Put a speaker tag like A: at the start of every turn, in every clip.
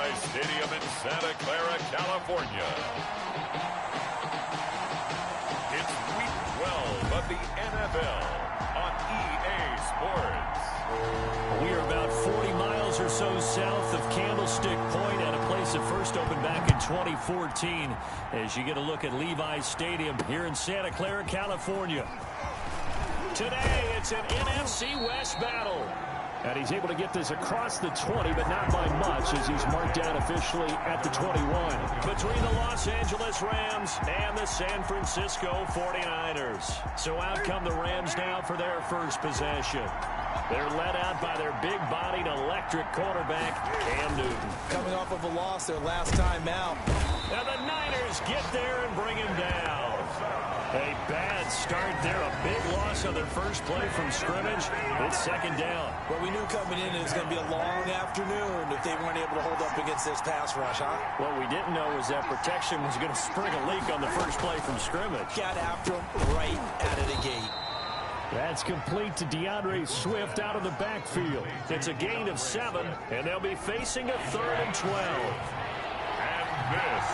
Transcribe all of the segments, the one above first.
A: Levi's Stadium in Santa Clara, California. It's Week 12 of the NFL on EA Sports.
B: We are about 40 miles or so south of Candlestick Point at a place that first opened back in 2014 as you get a look at Levi's Stadium here in Santa Clara, California. Today, it's an NFC West battle. And he's able to get this across the 20, but not by much as he's marked down officially at the 21. Between the Los Angeles Rams and the San Francisco 49ers. So out come the Rams now for their first possession. They're led out by their big-bodied electric quarterback, Cam Newton.
C: Coming off of a loss their last time out.
B: And the Niners get there and bring him down. A bad start there. A big loss on their first play from scrimmage. It's second down.
C: Well, we knew coming in it was going to be a long afternoon if they weren't able to hold up against this pass rush, huh?
B: What we didn't know was that protection was going to spring a leak on the first play from scrimmage.
C: Got after him right out of the gate.
B: That's complete to DeAndre Swift out of the backfield. It's a gain of 7, and they'll be facing a 3rd and 12.
A: And this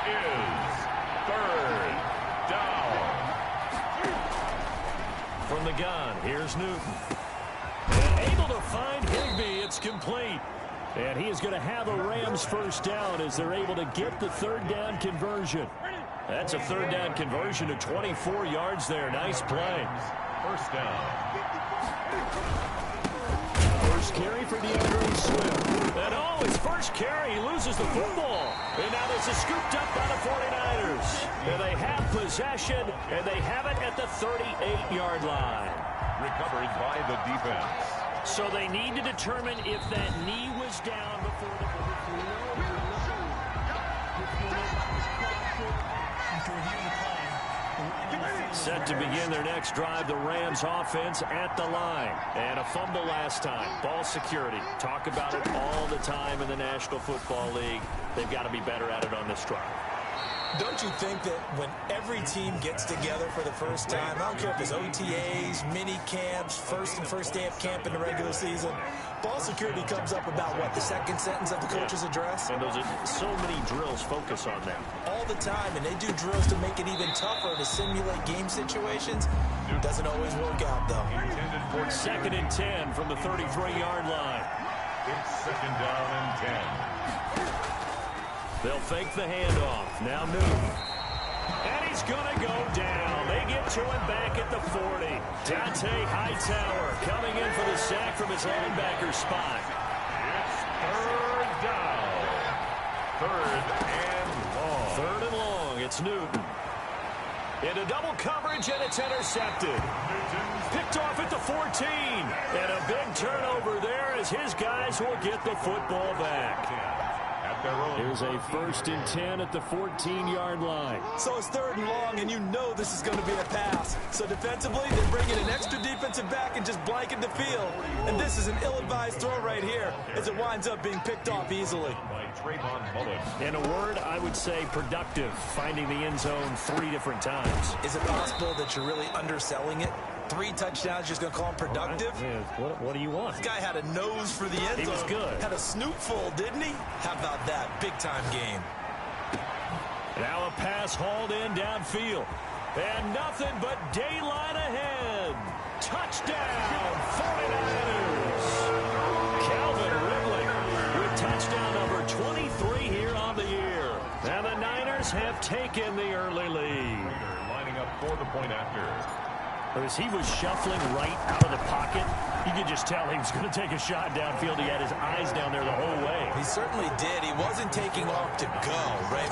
A: is 3rd down.
B: From the gun, here's Newton. And able to find Higbee. It's complete. And he is going to have a Rams first down as they're able to get the 3rd down conversion. That's a 3rd down conversion to 24 yards there. Nice play.
A: First down.
B: First carry for DeAndre Swift. And oh, his first carry, he loses the football. And now this is scooped up by the 49ers. And they have possession, and they have it at the 38-yard line.
A: Recovered by the defense.
B: So they need to determine if that knee was down before the set to begin their next drive. The Rams offense at the line. And a fumble last time. Ball security. Talk about it all the time in the National Football League. They've got to be better at it on this drive.
C: Don't you think that when every team gets together for the first time, I don't care if it's OTAs, mini camps, first day of camp in the regular season, ball security comes up about, what, the second sentence of the coach's address?
B: And those are so many drills focus on that.
C: All the time, and they do drills to make it even tougher to simulate game situations. Doesn't always work out, though.
B: 2nd and 10 from the 33-yard line.
A: It's 2nd down and 10.
B: They'll fake the handoff. Now Newton. And he's going to go down. They get to him back at the 40. Dante Hightower coming in for the sack from his linebacker spot.
A: It's 3rd down. 3rd and long.
B: 3rd and long. It's Newton. Into double coverage, and it's intercepted. Picked off at the 14. And a big turnover there as his guys will get the football back. Here's a 1st and 10 at the 14-yard line.
C: So it's 3rd and long, and you know this is going to be a pass. So defensively, they bring in an extra defensive back and just blanket the field. And this is an ill-advised throw right here as it winds up being picked off easily.
B: In a word, I would say productive, finding the end zone 3 different times.
C: Is it possible that you're really underselling it? 3 touchdowns, just going to call him productive?
B: What do you want?
C: This guy had a nose for the end zone.
B: He was good.
C: Had a snoot full, didn't he? How about that? Big-time game.
B: Now a pass hauled in downfield. And nothing but daylight ahead. Touchdown, 49ers. Calvin Ridley with touchdown number 23 here on the year. And the Niners have taken the early lead.
A: Lining up for the point after.
B: As he was shuffling right out of the pocket, you could just tell he was going to take a shot downfield. He had his eyes down there the whole way.
C: He certainly did. He wasn't taking off to go, right?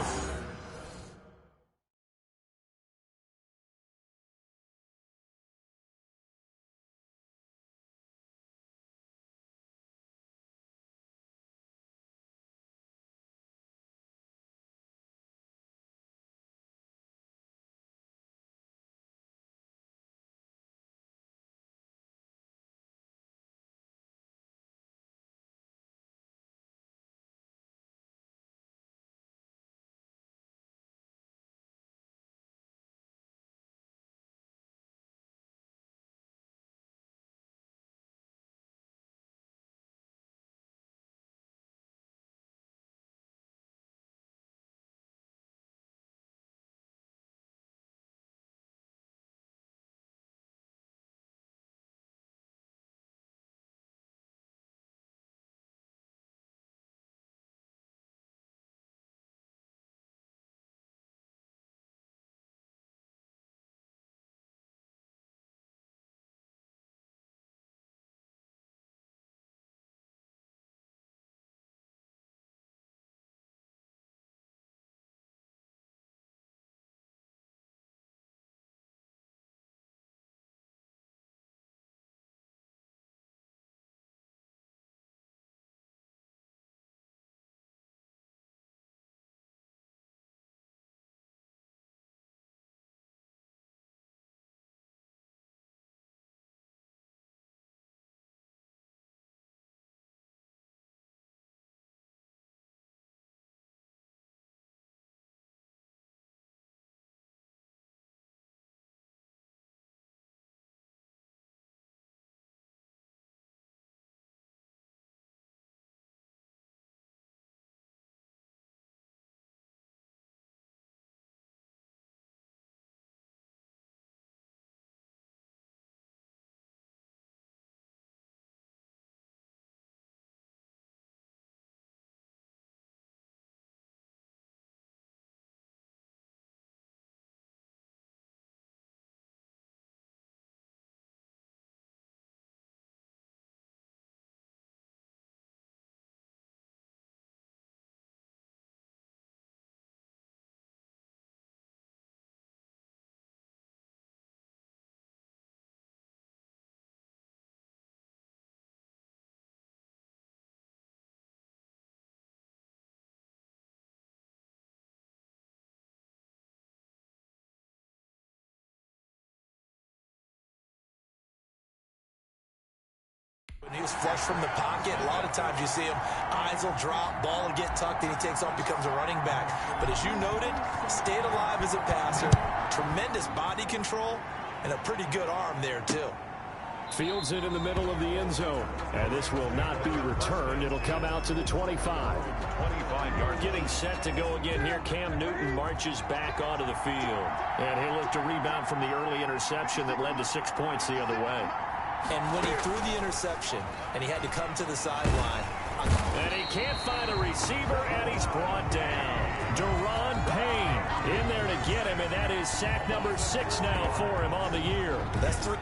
C: When he was flush from the pocket, a lot of times you see him, eyes will drop, ball will get tucked, and he takes off, becomes a running back. But as you noted, stayed alive as a passer, tremendous body control, and a pretty good arm there, too.
B: Fields it in the middle of the end zone. And this will not be returned. It'll come out to the 25. 25-yard. Getting set to go again here. Cam Newton marches back onto the field. And he'll look to rebound from the early interception that led to 6 points the other way.
C: And when he threw the interception and he had to come to the sideline.
B: And he can't find a receiver, and he's brought down. Deron Payne in there to get him, and that is sack number 6 now for him on the year.
C: That's 3.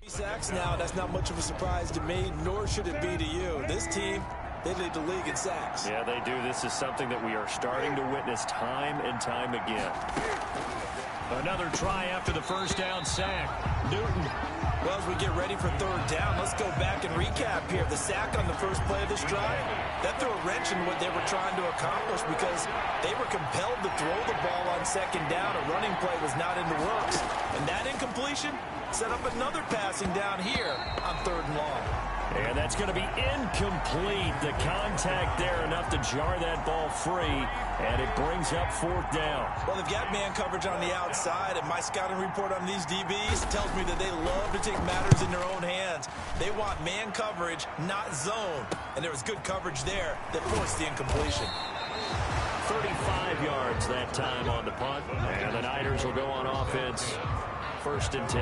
C: Sacks now, that's not much of a surprise to me, nor should it be to you. This team, they lead the league in sacks.
B: Yeah, they do. This is something that we are starting to witness time and time again. Another try after the first down sack. Newton.
C: Well, as we get ready for third down, let's go back and recap here. The sack on the first play of this drive, that threw a wrench in what they were trying to accomplish because they were compelled to throw the ball on second down. A running play was not in the works. And that incompletion set up another passing down here on third and long.
B: And that's going to be incomplete. The contact there enough to jar that ball free, and it brings up fourth down.
C: Well, they've got man coverage on the outside, and my scouting report on these DBs tells me that they love to take matters in their own hands. They want man coverage, not zone. And there was good coverage there that forced the incompletion.
B: 35 yards that time on the punt, and the Niners will go on offense. First and 10.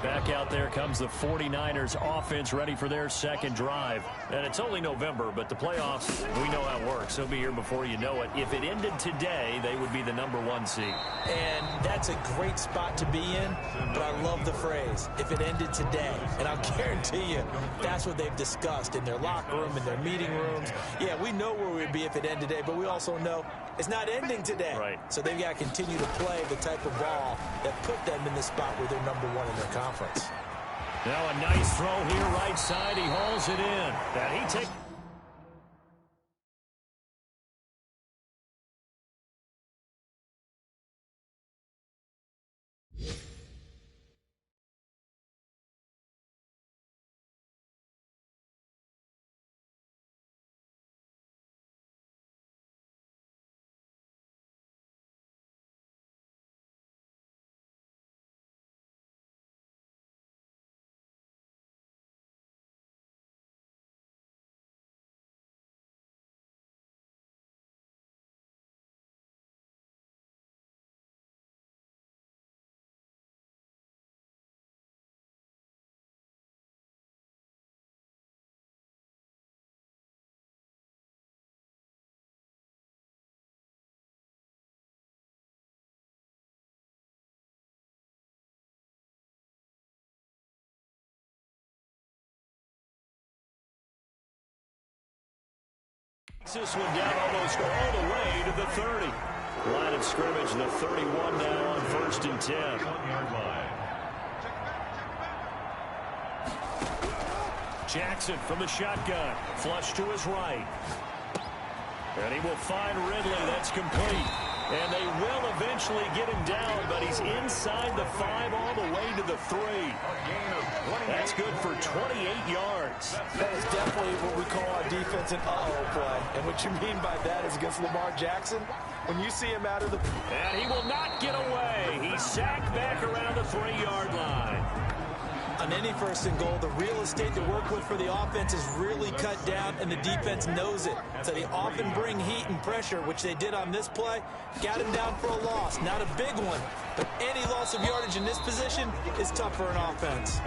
B: Back out there comes the 49ers offense ready for their second drive. And it's only November, but the playoffs, we know how it works. They'll be here before you know it. If it ended today, they would be the #1 seed.
C: And that's a great spot to be in, but I love the phrase, if it ended today. And I'll guarantee you, that's what they've discussed in their locker room, in their meeting rooms. Yeah, we know where we'd be if it ended today, but we also know it's not ending today.
B: Right.
C: So they've got to continue to play the type of ball that put them in the spot where they're #1 in their conference.
B: Now a nice throw here right side. He hauls it in. And he takes... This one down almost all the way to the 30. Line of scrimmage, the 31 now on first and 10. Jackson from the shotgun. Flush to his right. And he will find Ridley. That's complete. And they will eventually get him down, but he's inside the 5 all the way to the 3. That's good for 28 yards.
C: That is definitely what we call our defense an uh-oh play. And what you mean by that is against Lamar Jackson, when you see him out of the...
B: And he will not get away. He's sacked back around the 3-yard line.
C: On any first and goal, the real estate to work with for the offense is really cut down, and the defense knows it. So they often bring heat and pressure, which they did on this play. Got him down for a loss. Not a big one, but any loss of yardage in this position is tough for an offense.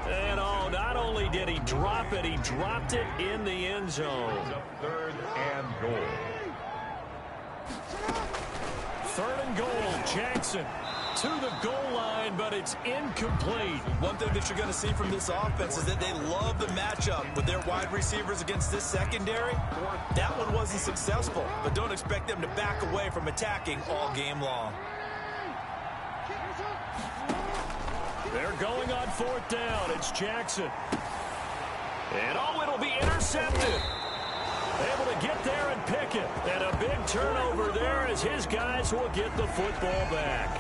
B: And not only did he drop it, he dropped it in the end zone.
A: Third and goal.
B: Third and goal. Jackson to the goal line, but it's incomplete.
C: One thing that you're going to see from this offense is that they love the matchup with their wide receivers against this secondary. That one wasn't successful, but don't expect them to back away from attacking all game long.
B: They're going on fourth down. It's Jackson. And it'll be intercepted. Able to get there and pick it. And a big turnover there as his guys will get the football back.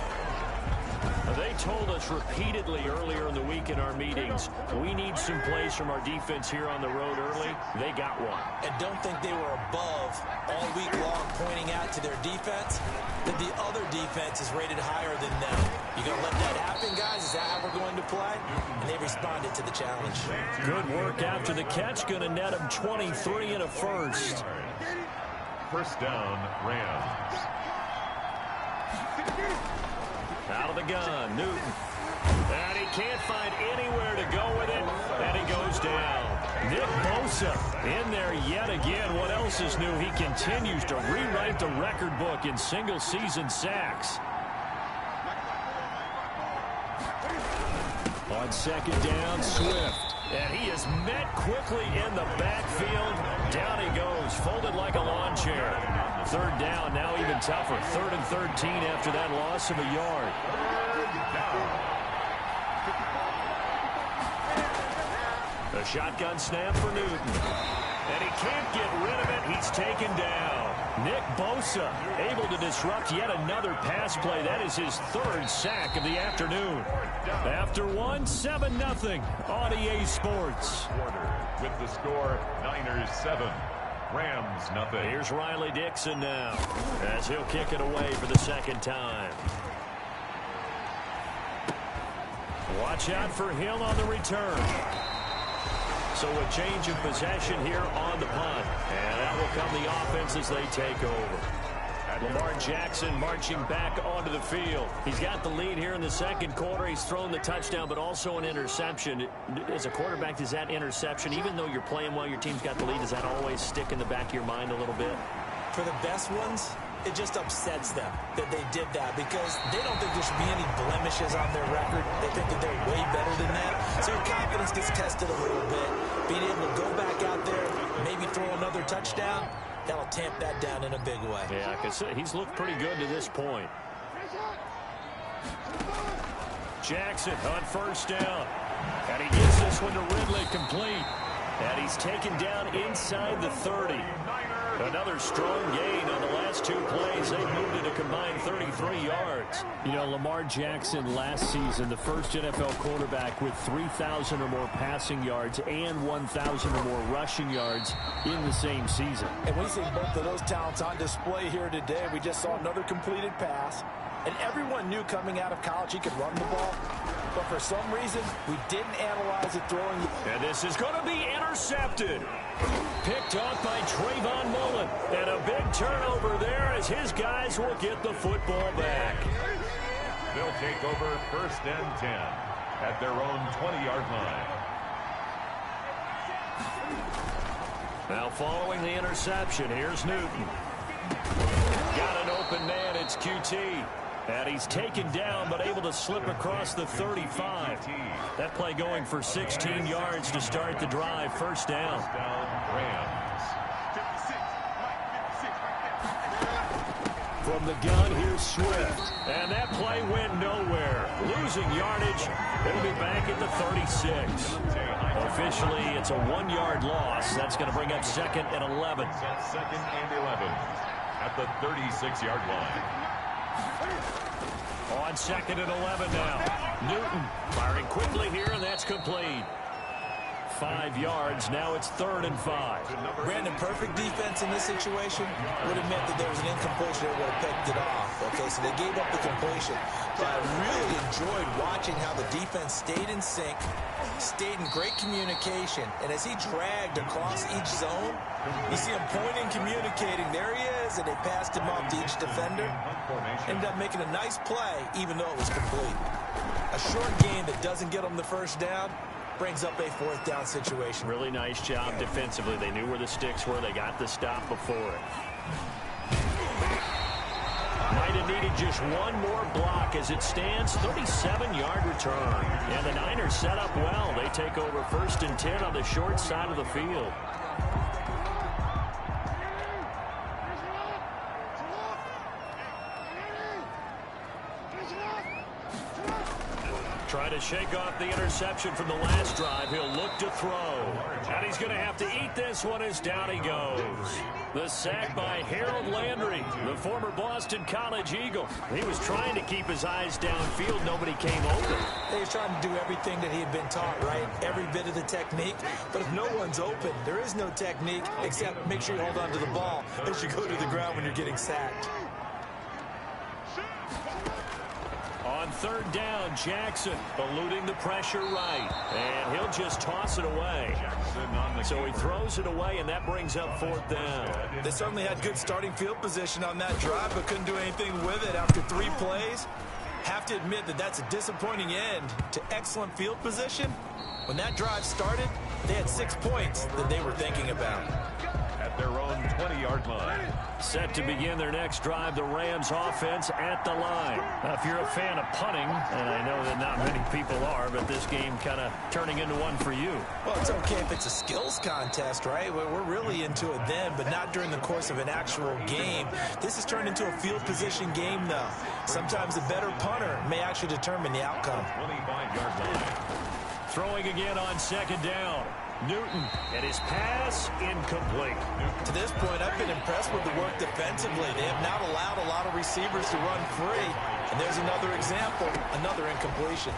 B: They told us repeatedly earlier in the week in our meetings, we need some plays from our defense here on the road early. They got one.
C: And don't think they were above all week long pointing out to their defense that the other defense is rated higher than them. You going to let that happen, guys? Is that how we're going to play? And they responded to the challenge.
B: Good work after the catch. Going to net them 23 and a first.
A: First down, Rams.
B: Out of the gun, Newton. And he can't find anywhere to go with it. And he goes down. Nick Bosa in there yet again. What else is new? He continues to rewrite the record book in single-season sacks. On second down, Swift. And he is met quickly in the backfield. Down he goes, folded like a lawn chair. Third down, now even tougher. 3rd and 13 after that loss of a yard. A shotgun snap for Newton. And he can't get rid of it. He's taken down. Nick Bosa able to disrupt yet another pass play. That is his 3rd sack of the afternoon. After one, 7-0 on EA Sports.
A: With the score, Niners 7, Rams nothing.
B: Here's Riley Dixon now as he'll kick it away for the second time. Watch out for Hill on the return. So a change of possession here on the punt. And that will come the offense as they take over. Lamar Jackson marching back onto the field. He's got the lead here in the second quarter. He's thrown the touchdown, but also an interception. As a quarterback, does that interception, even though you're playing well, your team's got the lead, does that always stick in the back of your mind a little bit?
C: For the best ones, it just upsets them that they did that because they don't think there should be any blemishes on their record. They think that they're way better than that. So your confidence gets tested a little bit. Being able to go back out there, maybe throw another touchdown, that'll tamp that down in a big way.
B: Yeah, because he's looked pretty good to this point. Jackson on first down. And he gets this one to Ridley complete. And he's taken down inside the 30. Another strong gain on the last 2 plays. They moved it a combined 33 yards. You know, Lamar Jackson last season, the first NFL quarterback with 3,000 or more passing yards and 1,000 or more rushing yards in the same season.
C: And we see both of those talents on display here today. We just saw another completed pass. And everyone knew coming out of college he could run the ball. But for some reason, we didn't analyze it throwing.
B: And this is going to be intercepted. Picked off by Trayvon Mullen. And a big turnover there as his guys will get the football back.
A: They'll take over 1st and 10 at their own 20-yard line.
B: Now following the interception, here's Newton. Got an open man, it's QT. And he's taken down, but able to slip across the 35. That play going for 16 yards to start the drive. First down.
A: Rams.
B: From the gun, here's Swift. And that play went nowhere. Losing yardage. It'll be back at the 36. Officially, it's a 1-yard loss. That's going to bring up 2nd and 11.
A: 2nd and 11 at the 36-yard line.
B: On 2nd and 11 now. Newton firing quickly here, and that's complete. 5 yards. Now it's 3rd and 5.
C: Brandon, perfect defense in this situation would have meant that there was an incompletion that would have picked it off. Okay, so they gave up the completion. But I really enjoyed watching how the defense stayed in sync, stayed in great communication, and as he dragged across each zone, you see him pointing, communicating. There he is, and they passed him off to each defender. Ended up making a nice play, even though it was complete. A short game that doesn't get him the first down brings up a 4th down situation.
B: Really nice job defensively. They knew where the sticks were. They got the stop before it. Might have needed just one more block. As it stands, 37-yard return. And the Niners set up well. They take over 1st and 10 on the short side of the field. Trying to shake off the interception from the last drive. He'll look to throw. And he's going to have to eat this one as down he goes. The sack by Harold Landry, the former Boston College Eagle. He was trying to keep his eyes downfield. Nobody came open.
C: He was trying to do everything that he had been taught, right? Every bit of the technique. But if no one's open, there is no technique except make sure you hold on to the ball as you go to the ground when you're getting sacked.
B: On 3rd down, Jackson eluding the pressure right. And he'll just toss it away. So he throws it away, and that brings up 4th down.
C: They certainly had good starting field position on that drive, but couldn't do anything with it after 3 plays. Have to admit that that's a disappointing end to excellent field position. When that drive started, they had 6 points that they were thinking about.
A: At their own 20-yard line.
B: Set to begin their next drive, the Rams offense at the line. Now, if you're a fan of punting, and I know that not many people are, but this game kind of turning into one for you.
C: Well, it's okay if it's a skills contest, right? We're really into it then, but not during the course of an actual game. This has turned into a field position game, though. Sometimes a better punter may actually determine the outcome.
A: 25-yard line.
B: Throwing again on 2nd down. Newton, and his pass incomplete.
C: To this point, I've been impressed with the work defensively. They have not allowed a lot of receivers to run free. And there's another example, another incompletion.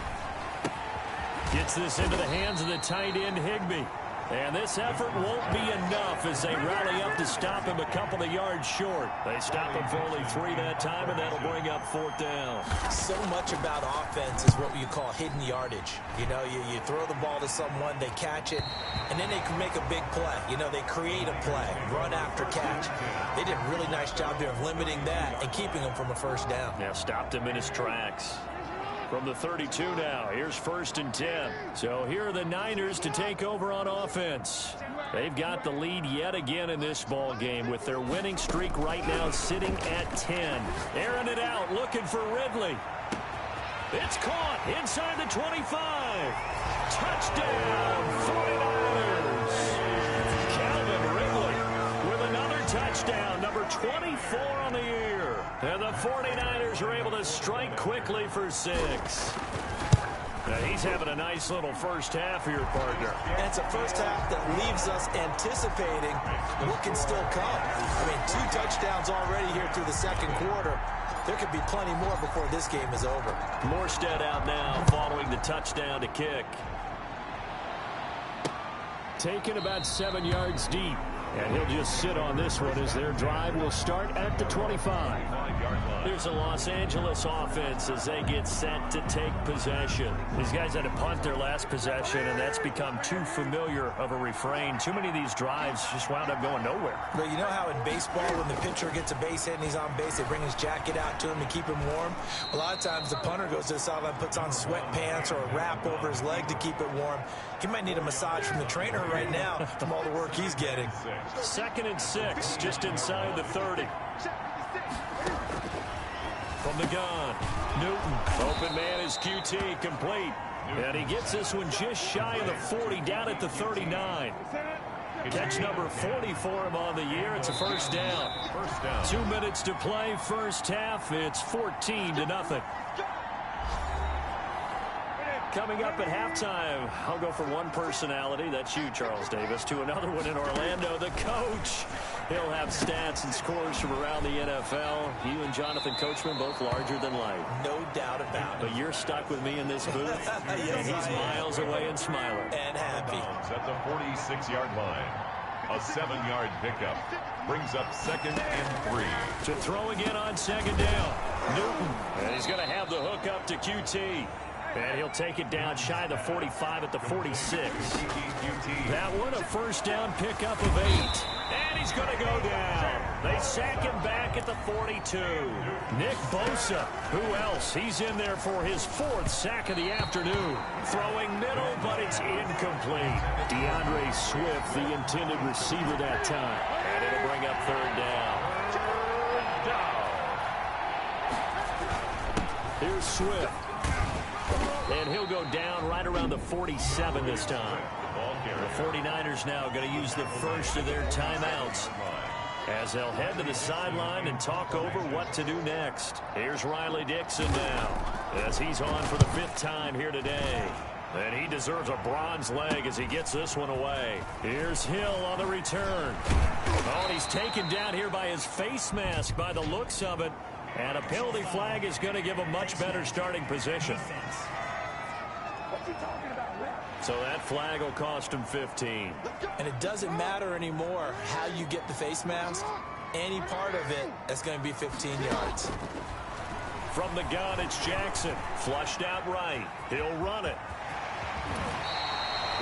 B: Gets this into the hands of the tight end, Higbee. And this effort won't be enough as they rally up to stop him a couple of yards short. They stop him for only 3 that time, and that'll bring up 4th down.
C: So much about offense is what you call hidden yardage. You know, you throw the ball to someone, they catch it, and then they can make a big play. You know, they create a play, run after catch. They did a really nice job there of limiting that and keeping him from a 1st down.
B: Yeah, stopped him in his tracks. From the 32 now, here's 1st and 10. So here are the Niners to take over on offense. They've got the lead yet again in this ball game with their winning streak right now sitting at 10. Airing it out, looking for Ridley. It's caught inside the 25. Touchdown, 49ers. Calvin Ridley with another touchdown, number 24 on the year. And the 49ers are able to strike quickly for 6. Now he's having a nice little first half here, partner.
C: And it's a first half that leaves us anticipating what can still come. I mean, 2 touchdowns already here through the 2nd quarter. There could be plenty more before this game is over.
B: Morstead out now following the touchdown to kick. Taken about 7 yards deep. And he'll just sit on this one as their drive will start at the 25. Here's the Los Angeles offense as they get set to take possession. These guys had to punt their last possession, and that's become too familiar of a refrain. Too many of these drives just wound up going nowhere.
C: But you know how in baseball, when the pitcher gets a base hit and he's on base, they bring his jacket out to him to keep him warm? A lot of times the punter goes to the sideline, puts on sweatpants or a wrap over his leg to keep it warm. He might need a massage from the trainer right now from all the work he's getting.
B: 2nd and 6, just inside the 30. From the gun, Newton. Open man is QT, complete. And he gets this one just shy of the 40, down at the 39. Catch number 40 for him on the year. It's a 1st down. 2 minutes to play, first half. It's 14-0. Coming up at halftime, I'll go from one personality, that's you, Charles Davis, to another one in Orlando, the coach. He'll have stats and scores from around the NFL. You and Jonathan Coachman, both larger than life.
C: No doubt about it.
B: But you're stuck with me in this booth,
C: Yes,
B: and he's miles away and smiling.
C: And happy.
A: At the 46-yard line. A 7-yard pickup brings up 2nd and 3.
B: To throw again on 2nd down. Newton, and he's going to have the hook up to QT. And he'll take it down shy of the 45 at the 46. That one, a 1st down pickup of 8. And he's going to go down. They sack him back at the 42. Nick Bosa, who else? He's in there for his 4th sack of the afternoon. Throwing middle, but it's incomplete. DeAndre Swift, the intended receiver that time. And it'll bring up 3rd down. Here's Swift. And he'll go down right around the 47 this time. The 49ers now going to use the first of their timeouts as they'll head to the sideline and talk over what to do next. Here's Riley Dixon now as he's on for the 5th time here today. And he deserves a bronze leg as he gets this one away. Here's Hill on the return. Oh, and he's taken down here by his face mask by the looks of it. And a penalty flag is going to give a much better starting position. So that flag will cost him 15.
C: And it doesn't matter anymore how you get the face mask. Any part of it is going to be 15 yards.
B: From the gun, it's Jackson. Flushed out right. He'll run it.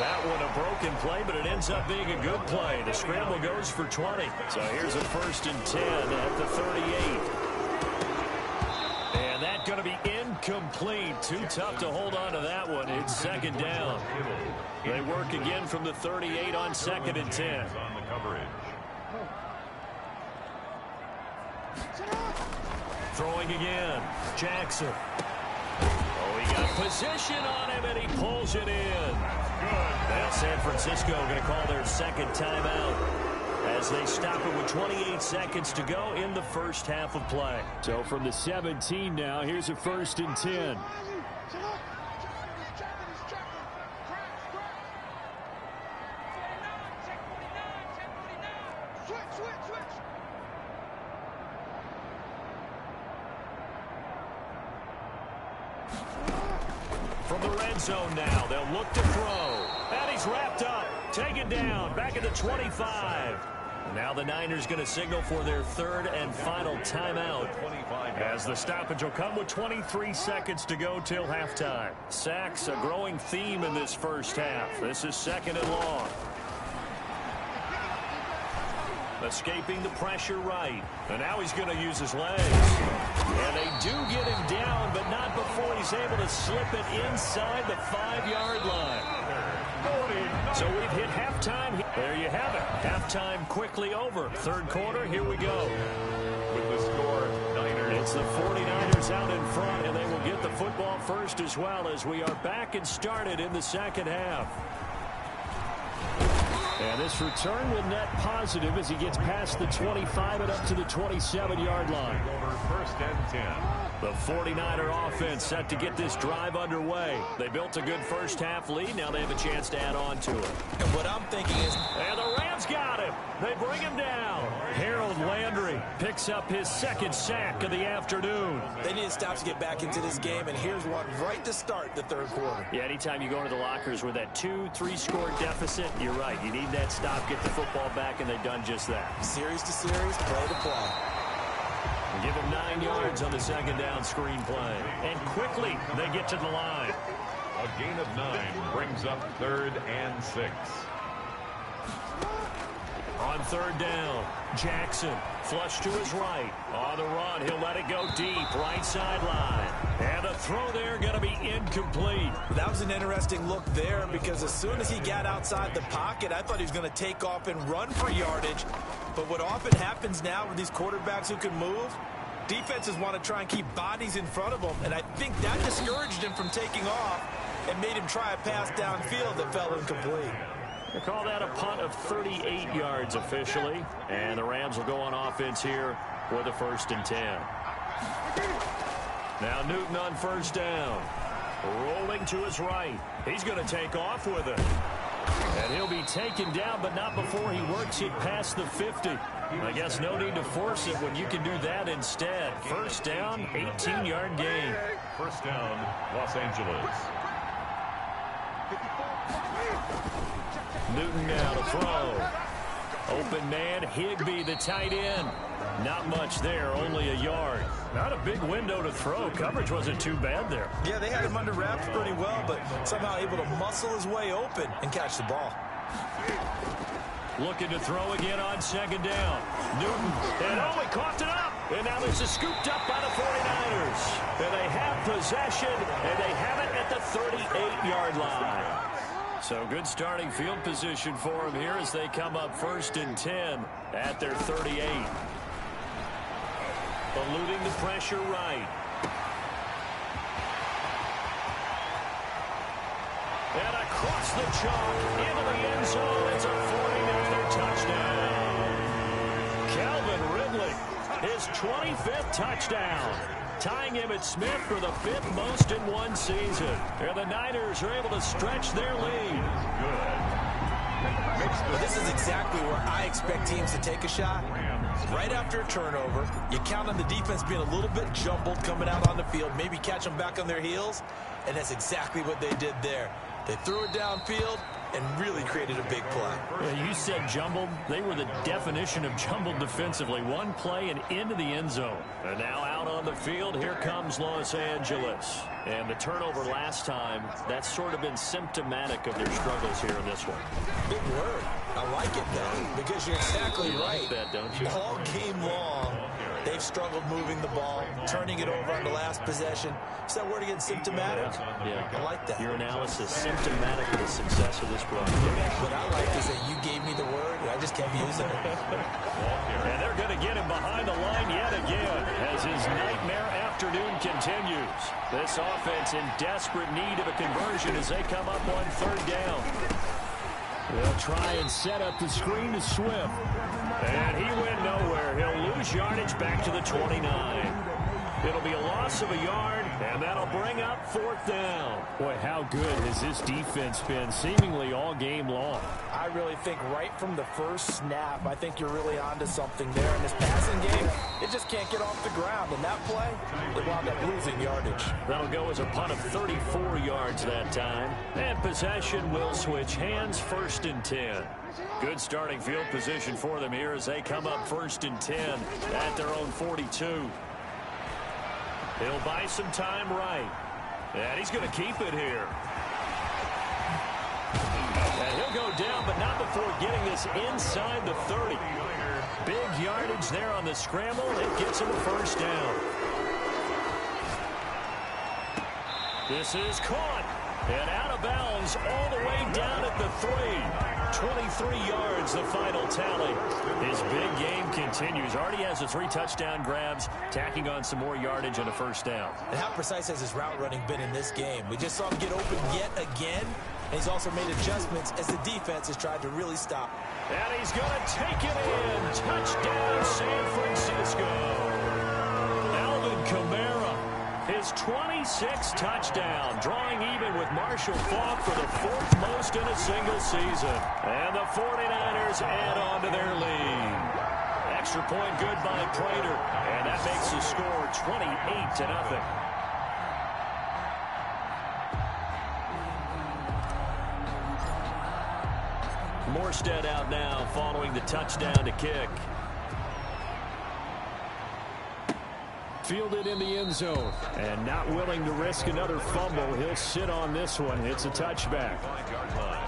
B: That one a broken play, but it ends up being a good play. The scramble goes for 20. So here's a 1st and 10 at the 38. And that's going to be incomplete. Too tough to hold on to that one. It's 2nd down. They work again from the 38 on 2nd and 10.
A: On the coverage.
B: Throwing again. Jackson. Oh, he got position on him, and he pulls it in. Now San Francisco going to call their 2nd timeout as they stop it with 28 seconds to go in the first half of play. So from the 17 now, here's a 1st and 10. From the red zone now, they'll look to throw. And he's wrapped up, taken down, back at the 25. Now the Niners going to signal for their 3rd and final timeout as the stoppage will come with 23 seconds to go till halftime. Sacks, a growing theme in this first half. This is 2nd and long. Escaping the pressure right. And now he's going to use his legs. And they do get him down, but not before he's able to slip it inside the 5-yard line. So we've hit halftime. There you have it. Halftime quickly over. 3rd quarter, here we go.
A: With the score, Niners.
B: It's the 49ers out in front, and they will get the football first as well as we are back and started in the 2nd half. And this return will net positive as he gets past the 25 and up to the 27-yard line.
A: Over 1st and 10.
B: The 49er offense set to get this drive underway. They built a good first half lead. Now they have a chance to add on to it.
C: And what I'm thinking is...
B: And the Rams got him. They bring him down. Harold Landry picks up his 2nd sack of the afternoon.
C: They need to stop to get back into this game, and here's one right to start the 3rd quarter.
B: Yeah, anytime you go into the lockers with that 2-3 score deficit, you're right. You need that stop, get the football back, and they've done just that.
C: Series to series, play to play.
B: Give him 9 yards on the 2nd down screen play. And quickly, they get to the line.
A: A gain of 9 brings up 3rd and 6.
B: On 3rd down, Jackson flush to his right. On the run, he'll let it go deep, right sideline. And a throw there going to be incomplete.
C: That was an interesting look there because as soon as he got outside the pocket, I thought he was going to take off and run for yardage. But what often happens now with these quarterbacks who can move, defenses want to try and keep bodies in front of them. And I think that discouraged him from taking off and made him try a pass downfield that fell incomplete.
B: They call that a punt of 38 yards officially. And the Rams will go on offense here for the 1st and 10. Now Newton on 1st down. Rolling to his right. He's going to take off with it. And he'll be taken down, but not before he works it past the 50. I guess no need to force it when you can do that instead. 1st down, 18-yard gain.
A: 1st down, Los Angeles.
B: Newton now to throw. Open man, Higbee, the tight end. Not much there, only a yard. Not a big window to throw. Coverage wasn't too bad there.
C: Yeah, they had him under wraps pretty well, but somehow able to muscle his way open and catch the ball.
B: Looking to throw again on 2nd down. Newton, and he coughed it up. And now this is scooped up by the 49ers. And they have possession, and they have it at the 38-yard line. So good starting field position for them here as they come up 1st and 10 at their 38. Eluding the pressure right. And across the chalk, into the end zone. It's a 49er touchdown. Calvin Ridley, his 25th touchdown, tying him at Smith for the 5th most in one season. And the Niners are able to stretch their lead.
C: Well, this is exactly where I expect teams to take a shot. Right after a turnover, you count on the defense being a little bit jumbled coming out on the field, maybe catch them back on their heels, and that's exactly what they did there. They threw it downfield and really created a big play.
B: Yeah, you said jumbled. They were the definition of jumbled defensively. One play and into the end zone. And now out on the field, here comes Los Angeles. And the turnover last time, that's sort of been symptomatic of their struggles here in this one.
C: Big word. I like it, though, because you're exactly right.
B: Like that, don't you?
C: All game long, they've struggled moving the ball, turning it over on the last possession. Is that word again, symptomatic?
B: Yeah.
C: I like that.
B: Your analysis, symptomatic of the success of this program.
C: What I like is that you gave me the word, and I just kept using it.
B: And they're going to get him behind the line yet again as his nightmare afternoon continues. This offense in desperate need of a conversion as they come up on 3rd down. They'll try and set up the screen to Swift. And he went nowhere. He'll lose yardage back to the 29. It'll be a loss of a yard, and that'll bring up 4th down. Boy, how good has this defense been seemingly all game long?
C: I really think right from the first snap, I think you're really onto something there. In this passing game, it just can't get off the ground. And that play, they wound up losing yardage.
B: That'll go as a punt of 34 yards that time. And possession will switch hands, 1st and 10. Good starting field position for them here as they come up 1st and 10 at their own 42. He'll buy some time right. And he's going to keep it here. And he'll go down, but not before getting this inside the 30. Big yardage there on the scramble. It gets him a 1st down. This is caught. And out of bounds all the way down at the 3. 23 yards, the final tally. His big game continues. Already has the 3 touchdown grabs, tacking on some more yardage and a 1st down.
C: And how precise has his route running been in this game? We just saw him get open yet again. And he's also made adjustments as the defense has tried to really stop.
B: And he's going to take it in. Touchdown, San Francisco. Alvin Kamara, his 26th touchdown, drawing even with Marshall Faulk for the 4th most in a single season. And the 49ers add on to their lead. Extra point good by Prater. And that makes the score 28-0. Morstead out now following the touchdown to kick. Fielded in the end zone. And not willing to risk another fumble. He'll sit on this one. It's a touchback.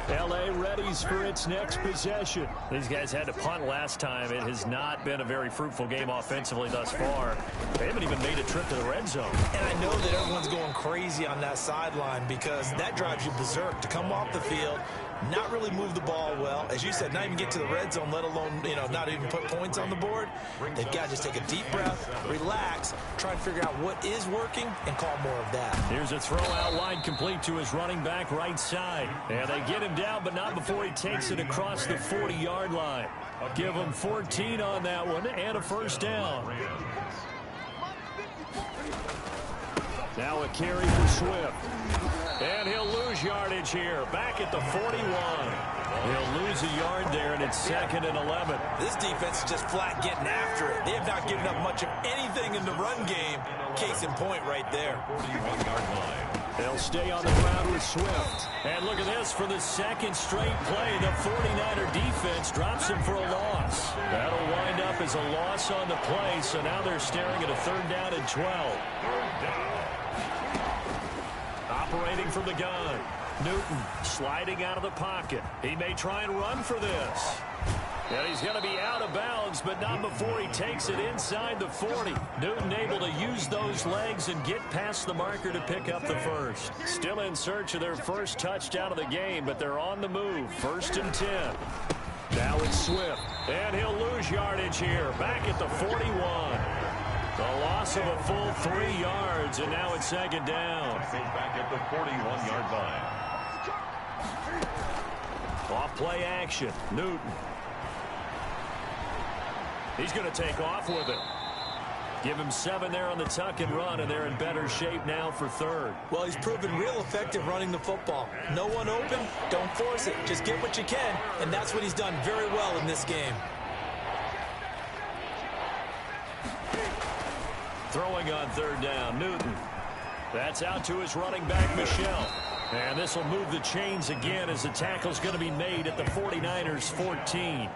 B: L.A. readies for its next possession. These guys had to punt last time. It has not been a very fruitful game offensively thus far. They haven't even made a trip to the red zone.
C: And I know that everyone's going crazy on that sideline because that drives you berserk to come off the field, not really move the ball well. As you said, not even get to the red zone, let alone, not even put points on the board. They've got to just take a deep breath, relax, try and figure out what is working, and call more of that.
B: Here's a throw out wide complete to his running back right side. And they get him down, but not before he takes it across the 40-yard line. Give him 14 on that one and a 1st down. Now a carry for Swift. And he'll lose yardage here. Back at the 41. He'll lose a yard there, and it's 2nd and 11.
C: This defense is just flat getting after it. They have not given up much of anything in the run game. Case in point right there.
A: 41-yard line.
B: They'll stay on the ground with Swift. And look at this for the 2nd straight play. The 49er defense drops him for a loss. That'll wind up as a loss on the play, so now they're staring at a 3rd down and 12.
A: 3rd down.
B: Operating from the gun. Newton sliding out of the pocket. He may try and run for this. And he's going to be out of bounds, but not before he takes it inside the 40. Newton able to use those legs and get past the marker to pick up the 1st. Still in search of their 1st touchdown of the game, but they're on the move. 1st and 10. Now it's Swift. And he'll lose yardage here. Back at the 41. The loss of a full 3 yards, and now it's 2nd down.
A: Back at the 41-yard line.
B: Off play action. Newton. He's going to take off with it. Give him 7 there on the tuck and run, and they're in better shape now for third.
C: Well, he's proven real effective running the football. No one open, don't force it. Just get what you can, and that's what he's done very well in this game.
B: Throwing on third down, Newton. That's out to his running back, Michel. And this will move the chains again as the tackle's going to be made at the 49ers 14.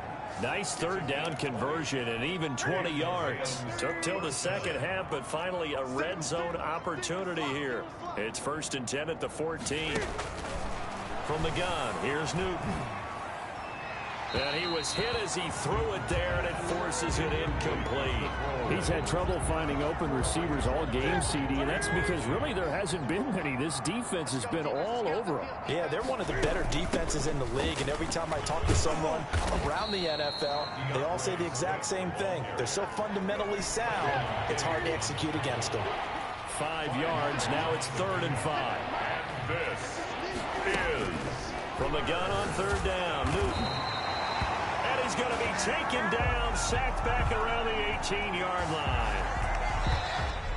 B: Nice third down conversion and even 20 yards. Took till the second half, but finally a red zone opportunity here. It's 1st and 10 at the 14. From the gun, here's Newton. And he was hit as he threw it there, and it forces it incomplete.
D: He's had trouble finding open receivers all game, CD, and that's because really there hasn't been many. This defense has been all over him.
C: Yeah, they're one of the better defenses in the league, and every time I talk to someone around the NFL, they all say the exact same thing. They're so fundamentally sound, it's hard to execute against them.
B: 5 yards, now it's 3rd and 5.
A: This is
B: from the gun on third down, Newton. And he's going to be taken down, sacked back around the 18-yard line.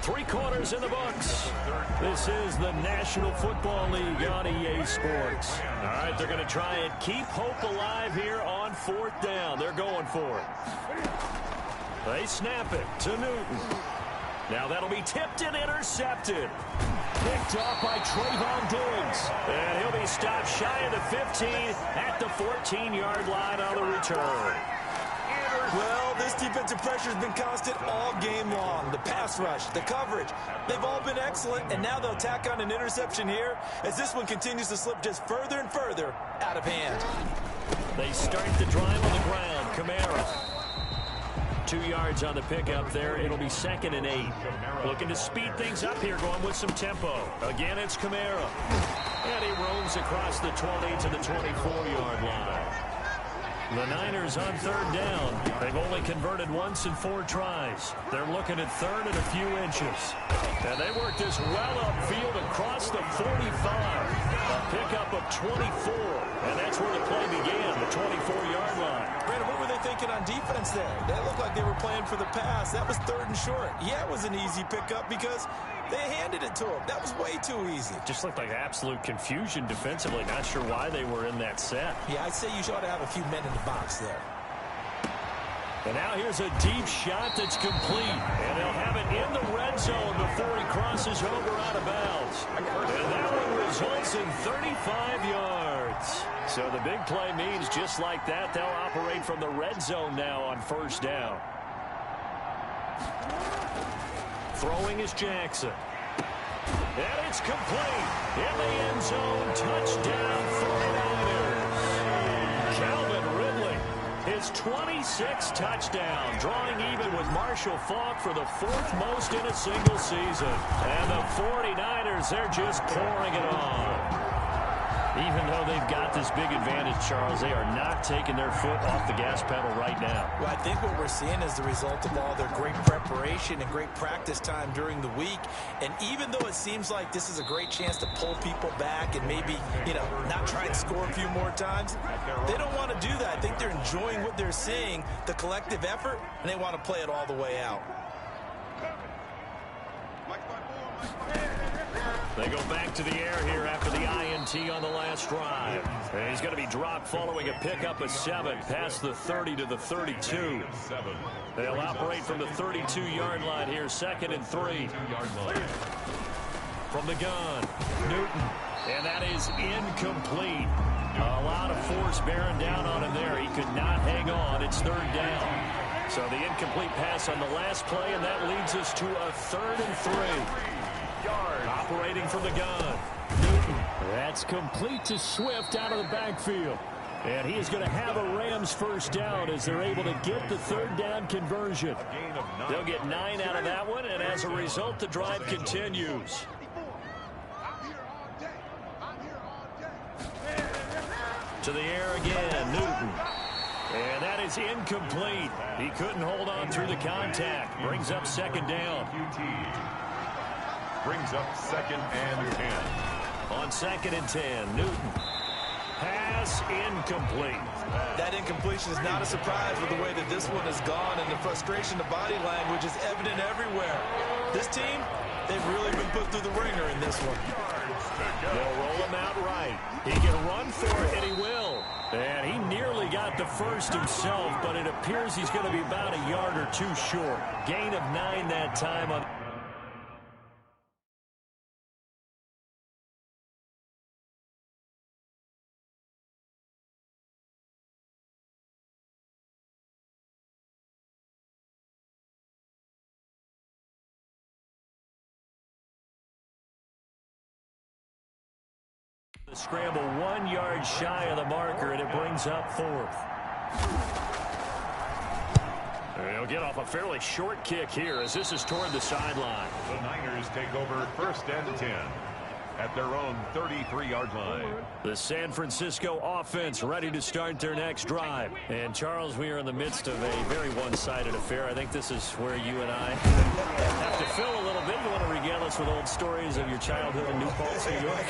B: 3 quarters in the books. This is the National Football League on EA Sports. All right, they're going to try and keep hope alive here on 4th down. They're going for it. They snap it to Newton. Now that'll be tipped and intercepted. Picked off by Trayvon Diggs. And he'll be stopped shy of the 15 at the 14-yard line on the return.
C: Well, this defensive pressure has been constant all game long. The pass rush, the coverage, they've all been excellent, and now they'll tack on an interception here as this one continues to slip just further and further out of hand.
B: They start the drive on the ground. Kamara. 2 yards on the pickup there. It'll be 2nd and 8. Looking to speed things up here, going with some tempo. Again, it's Kamara. And he roams across the 20 to the 24-yard line. The Niners on third down. They've only converted once in 4 tries. They're looking at 3rd and a few inches. And they work this well upfield across the 45. A pickup of 24. And that's where the play began, the 24-yard line.
C: Brandon, what were they thinking on defense there? They looked like they were playing for the pass. That was 3rd and short. Yeah, it was an easy pickup because they handed it to him. That was way too easy.
D: Just looked like absolute confusion defensively. Not sure why they were in that set.
C: Yeah, I'd say you ought to have a few men in the box there.
B: And now here's a deep shot that's complete. And they'll have it in the red zone before he crosses over out of bounds. And that one results in 35 yards. So the big play means just like that, they'll operate from the red zone now on 1st down. Throwing is Jackson. And it's complete. In the end zone, touchdown 49ers. Calvin Ridley, his 26th touchdown, drawing even with Marshall Faulk for the 4th most in a single season. And the 49ers, they're just pouring it on. Even though they've got this big advantage, Charles, they are not taking their foot off the gas pedal right now.
C: Well, I think what we're seeing is the result of all their great preparation and great practice time during the week. And even though it seems like this is a great chance to pull people back and maybe, not try and score a few more times, they don't want to do that. I think they're enjoying what they're seeing, the collective effort, and they want to play it all the way out.
B: They go back to the air here after the INT on the last drive. And he's going to be dropped following a pickup of 7 past the 30 to the 32. They'll operate from the 32-yard line here, 2nd and 3. From the gun, Newton. And that is incomplete. A lot of force bearing down on him there. He could not hang on. It's 3rd down. So the incomplete pass on the last play, and that leads us to a 3rd and 3. Operating from the gun. Newton.
D: That's complete to Swift out of the backfield.
B: And he is going to have a Rams 1st down as they're able to get the 3rd down conversion. They'll get 9 out of that one, and as a result, the drive continues. To the air again, Newton. And that is incomplete. He couldn't hold on through the contact. Brings up 2nd down.
A: Brings up 2nd and 10.
B: On 2nd and 10, Newton. pass incomplete.
C: That incompletion is not a surprise with the way that this one has gone, and the frustration, the body language is evident everywhere. This team, they've really been put through the ringer in this one.
B: They'll roll him out right. He can run for it, and he will. And he nearly got the first himself, but it appears he's going to be about a yard or two short. Gain of 9 that time on... The scramble 1 yard shy of the marker, and it brings up 4th. He'll get off a fairly short kick here as this is toward the sideline.
A: The Niners take over 1st and 10 at their own 33-yard line.
B: The San Francisco offense ready to start their next drive. And, Charles, we are in the midst of a very one-sided affair. I think this is where you and I have to fill a little bit. You want to regale us with old stories of your childhood in New Paltz, New York?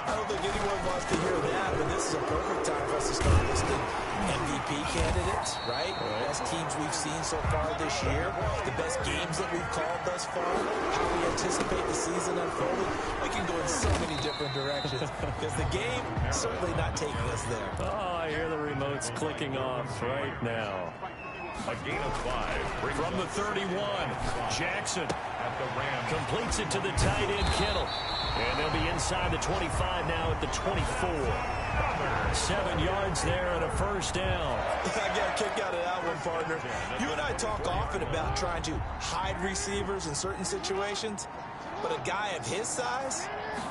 C: I don't think anyone wants to hear that, but this is a perfect time for us to start listing MVP candidates, right? The best teams we've seen so far this year, the best games that we've called thus far, how we anticipate the season unfolding. We can go in so many different directions because the game certainly not taking us there.
B: Oh, I hear the remotes clicking off right now.
A: A gain of 5.
B: From the 31, Jackson
A: At the Rams.
B: completes it to the tight end, Kittle. And they'll be inside the 25 now at the 24. 7 yards there and a first down.
C: I got a kick out of that one, partner. You and I talk often about trying to hide receivers in certain situations, but a guy of his size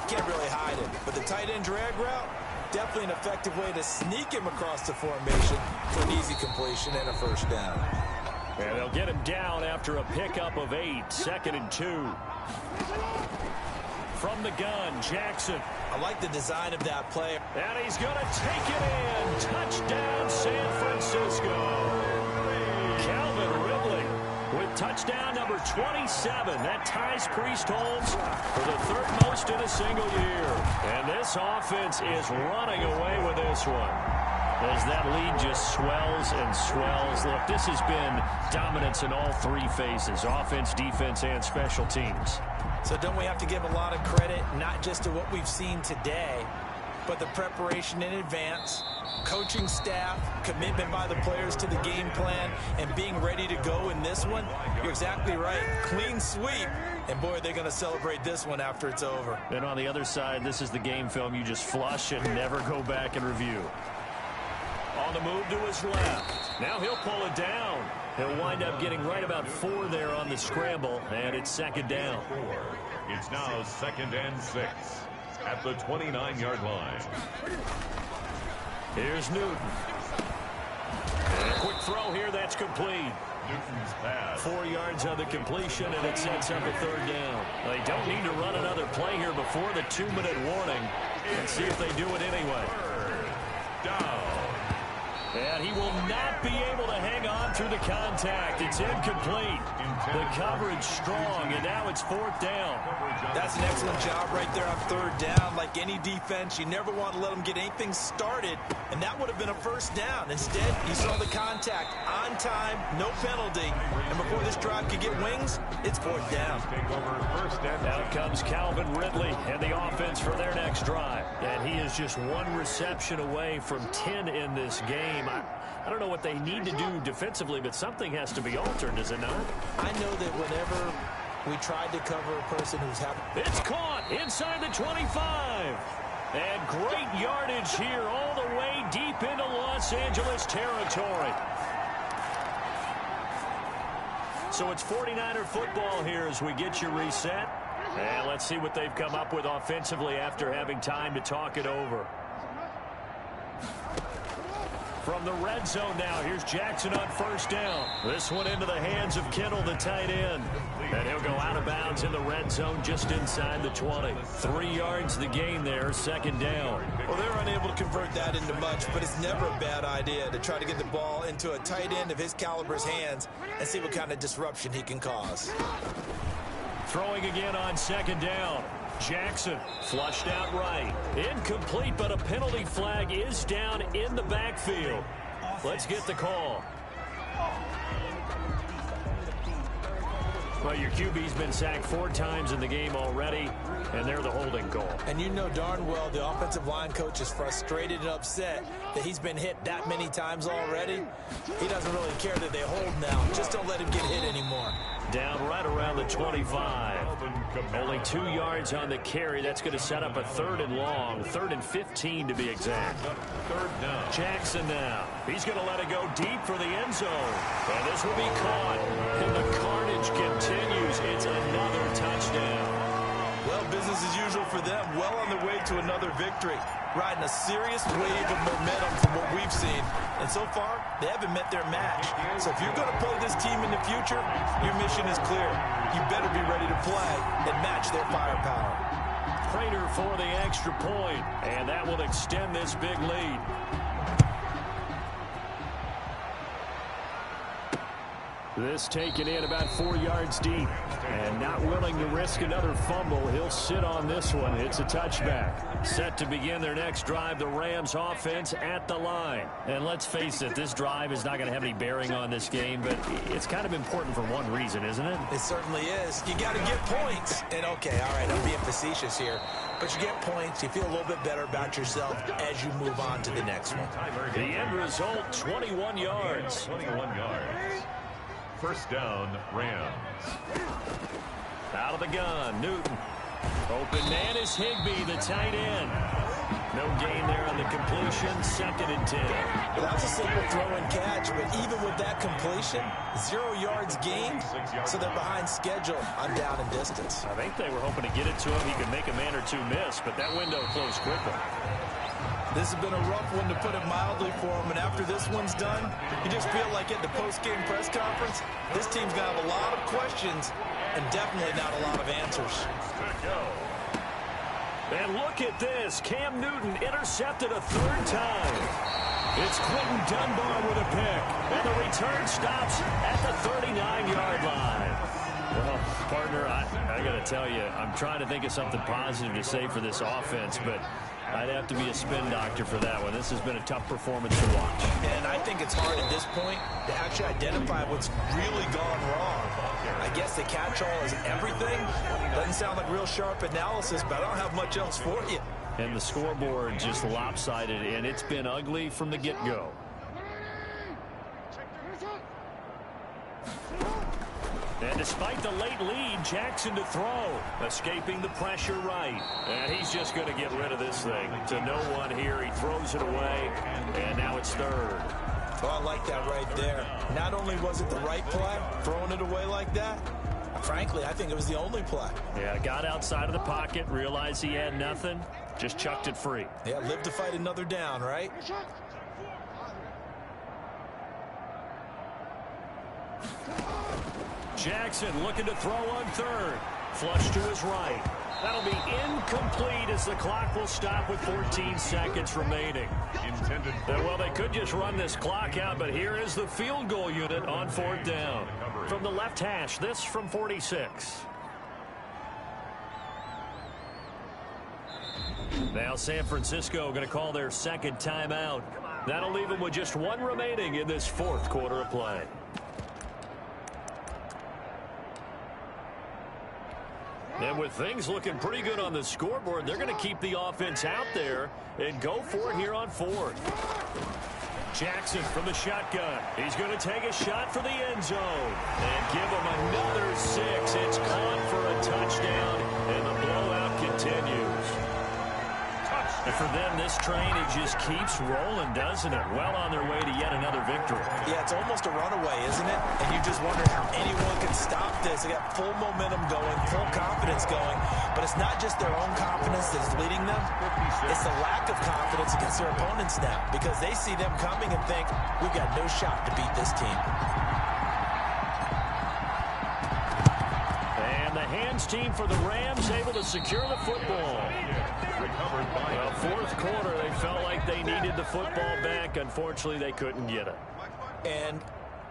C: can't really hide it. But the tight end drag route, definitely an effective way to sneak him across the formation for an easy completion and a first down.
B: And they'll get him down after a pickup of 8, 2nd and 2. From the gun, Jackson.
C: I like the design of that play.
B: And he's going to take it in. Touchdown, San Francisco. Calvin Ridley with touchdown number 27. That ties Priest Holmes for the 3rd most in a single year. And this offense is running away with this one, as that lead just swells and swells. Look, this has been dominance in all 3 phases, offense, defense, and special teams.
C: So don't we have to give a lot of credit, not just to what we've seen today, but the preparation in advance, coaching staff, commitment by the players to the game plan, and being ready to go in this one? You're exactly right. Clean sweep. And, boy, they're going to celebrate this one after it's over.
B: And on the other side, this is the game film you just flush and never go back and review. On the move to his left. Now he'll pull it down. He'll wind up getting right about 4 there on the scramble, and it's 2nd down.
A: It's now 2nd and 6 at the 29-yard line.
B: Here's Newton. And a quick throw here, that's complete.
A: Newton's pass.
B: 4 yards on the completion, and it sets up a 3rd down. They don't need to run another play here before the 2-minute warning. Let's see if they do it anyway.
A: 3rd down.
B: And he will not be able to hang on through the contact. It's incomplete. The coverage strong, and now it's 4th down.
C: That's an excellent job right there on 3rd down. Like any defense, you never want to let them get anything started, and that would have been a first down. Instead, you saw the contact on time, no penalty, and before this drive could get wings, it's 4th down.
A: Take over 1st and
B: Out comes Calvin Ridley and the offense for their next drive. And he is just 1 reception away from 10 in this game. I don't know what they need to do defensively, but something has to be altered, does it not?
C: I know that whenever we tried to cover a person who's having...
B: It's caught inside the 25. And great yardage here all the way deep into Los Angeles territory. So it's 49er football here as we get you reset. And let's see what they've come up with offensively after having time to talk it over. From the red zone now, here's Jackson on 1st down. This one into the hands of Kittle, the tight end. And he'll go out of bounds in the red zone just inside the 20. 3 yards the gain there, 2nd down.
C: Well, they're unable to convert that into much, but it's never a bad idea to try to get the ball into a tight end of his caliber's hands and see what kind of disruption he can cause.
B: Throwing again on second down. Jackson flushed out right. Incomplete, but a penalty flag is down in the backfield. Let's get the call. Well, your QB's been sacked 4 times in the game already, and they're the holding call. And you know darn well the offensive line coach is frustrated and upset that he's been hit that many times already. He doesn't really care that they hold now. Just don't let him get hit anymore. Down right around the 25. Only 2 yards on the carry. That's going to set up a 3rd and long. 3rd and 15 to be exact. 3rd down. Jackson now. He's going to let it go deep for the end zone. And this will be caught. And the carnage continues. It's another touchdown.
C: Well, business as usual for them. Well on their way to another victory. Riding a serious wave of momentum from what we've seen. And so far, they haven't met their match. So if you're going to play this team in the future, your mission is clear. You better be ready to play and match their firepower.
B: Prater for the extra point, and that will extend this big lead. This taken in about 4 yards deep. And not willing to risk another fumble. He'll sit on this one. It's a touchback. Set to begin their next drive, the Rams offense at the line. And let's face it, this drive is not going to have any bearing on this game, but it's kind of important for one reason, isn't it?
C: It certainly is. You got to get points. And okay, all right, I'm being facetious here. But you get points, you feel a little bit better about yourself as you move on to the next one.
B: The end result, 21 yards.
A: 21 yards. First down, Rams.
B: Out of the gun, Newton. Open man is Higbee, the tight end. No gain there on the completion, 2nd and 10.
C: That was a simple throw and catch, but even with that completion, 0 yards gained, so they're behind schedule on down and distance.
B: I think they were hoping to get it to him. He could make a man or two miss, but that window closed quickly.
C: This has been a rough one, to put it mildly, for him. And after this one's done, you just feel like at the post-game press conference, this team's going to have a lot of questions and definitely not a lot of answers.
B: And look at this. Cam Newton intercepted a 3rd time. It's Quentin Dunbar with a pick. And the return stops at the 39-yard line. Well, partner, I got to tell you, I'm trying to think of something positive to say for this offense, but I'd have to be a spin doctor for that one. This has been a tough performance to watch.
C: And I think it's hard at this point to actually identify what's really gone wrong. I guess the catch-all is everything. Doesn't sound like real sharp analysis, but I don't have much else for you.
B: And the scoreboard just lopsided, and it's been ugly from the get-go. And despite the late lead, Jackson to throw. Escaping the pressure right. And he's just going to get rid of this thing. To no one here. He throws it away. And now it's 3rd.
C: Oh, I like that right there. Not only was it the right play, throwing it away like that, frankly, I think it was the only play.
B: Yeah, got outside of the pocket, realized he had nothing, just chucked it free.
C: Yeah, live to fight another down, right?
B: Jackson looking to throw on 3rd. Flush to his right. That'll be incomplete as the clock will stop with 14 seconds remaining.
A: Intended.
B: Well, they could just run this clock out, but here is the field goal unit on 4th down. From the left hash, this from 46. Now San Francisco going to call their 2nd timeout. That'll leave them with just 1 remaining in this 4th quarter of play. And with things looking pretty good on the scoreboard, they're going to keep the offense out there and go for it here on 4th. Jackson from the shotgun. He's going to take a shot for the end zone. And give him another 6. It's caught for a touchdown, and the blowout continues. And for them, this train, it just keeps rolling, doesn't it? Well on their way to yet another victory.
C: Yeah, it's almost a runaway, isn't it? And you just wonder how anyone can stop this. They got full momentum going, full confidence going. But it's not just their own confidence that's leading them. It's the lack of confidence against their opponents now, because they see them coming and think, we've got no shot to beat this team.
B: And the hands team for the Rams able to secure the football. Well, 4th quarter, they felt like they needed the football back. Unfortunately, they couldn't get it.
C: And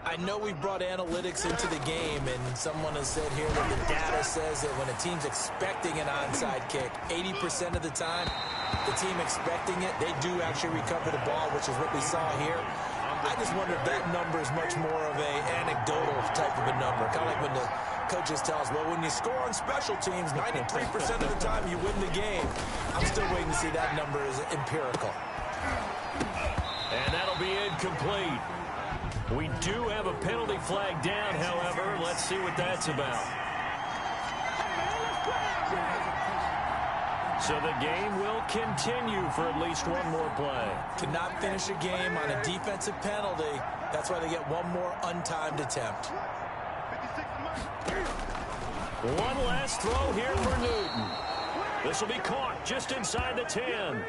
C: I know we brought analytics into the game, and someone has said here that the data says that when a team's expecting an onside kick, 80% of the time, the team expecting it, they do actually recover the ball, which is what we saw here. I just wonder if that number is much more of an anecdotal type of a number. Kind of like when the coaches tell us, well, when you score on special teams, 93% of the time you win the game. I'm still waiting to see that number is empirical.
B: And that'll be incomplete. We do have a penalty flag down, however. Let's see what that's about. So the game will continue for at least one more play.
C: Cannot finish a game on a defensive penalty. That's why they get one more untimed attempt.
B: One last throw here for Newton. This will be caught just inside the 10.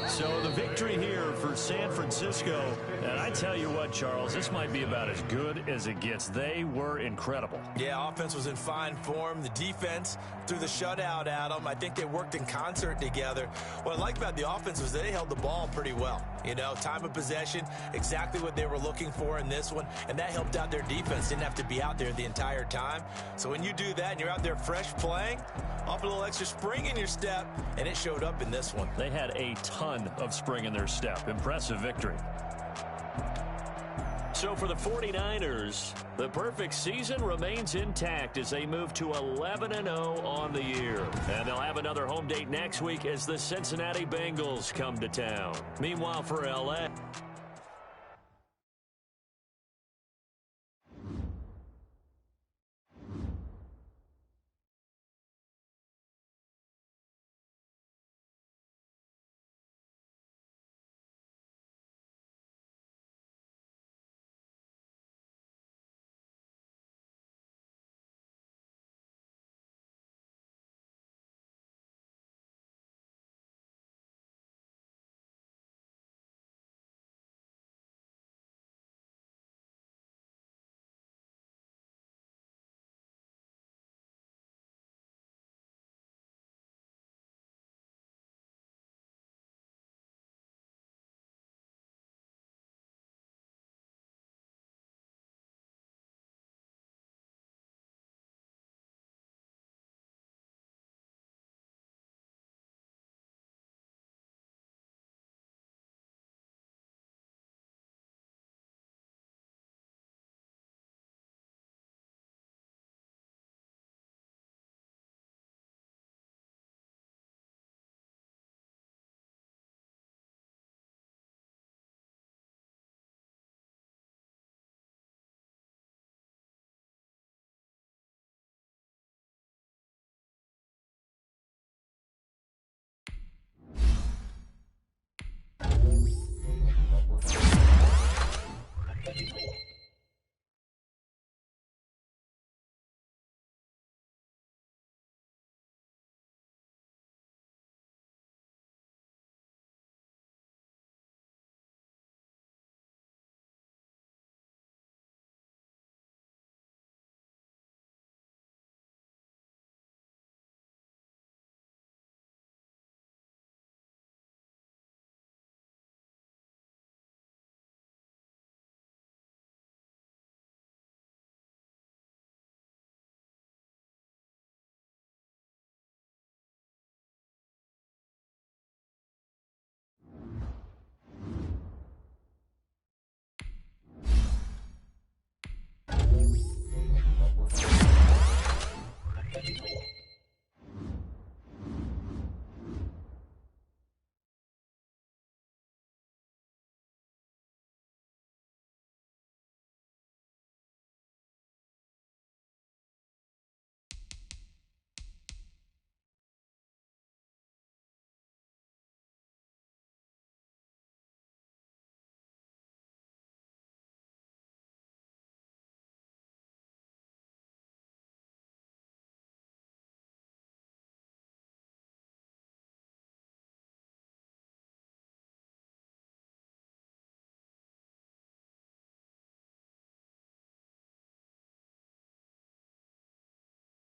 B: So the victory here for San Francisco. And I tell you what, Charles, this might be about as good as it gets. They were incredible.
C: Yeah, offense was in fine form. The defense threw the shutout at them. I think they worked in concert together. What I like about the offense was they held the ball pretty well. You know, time of possession, exactly what they were looking for in this one. And that helped out their defense. Didn't have to be out there the entire time. So when you do that and you're out there fresh playing, off a little extra spring in your step, and it showed up in this one.
B: They had a ton of spring in their step. Impressive victory. So for the 49ers, the perfect season remains intact as they move to 11-0 on the year. And they'll have another home date next week as the Cincinnati Bengals come to town. Meanwhile, for LA...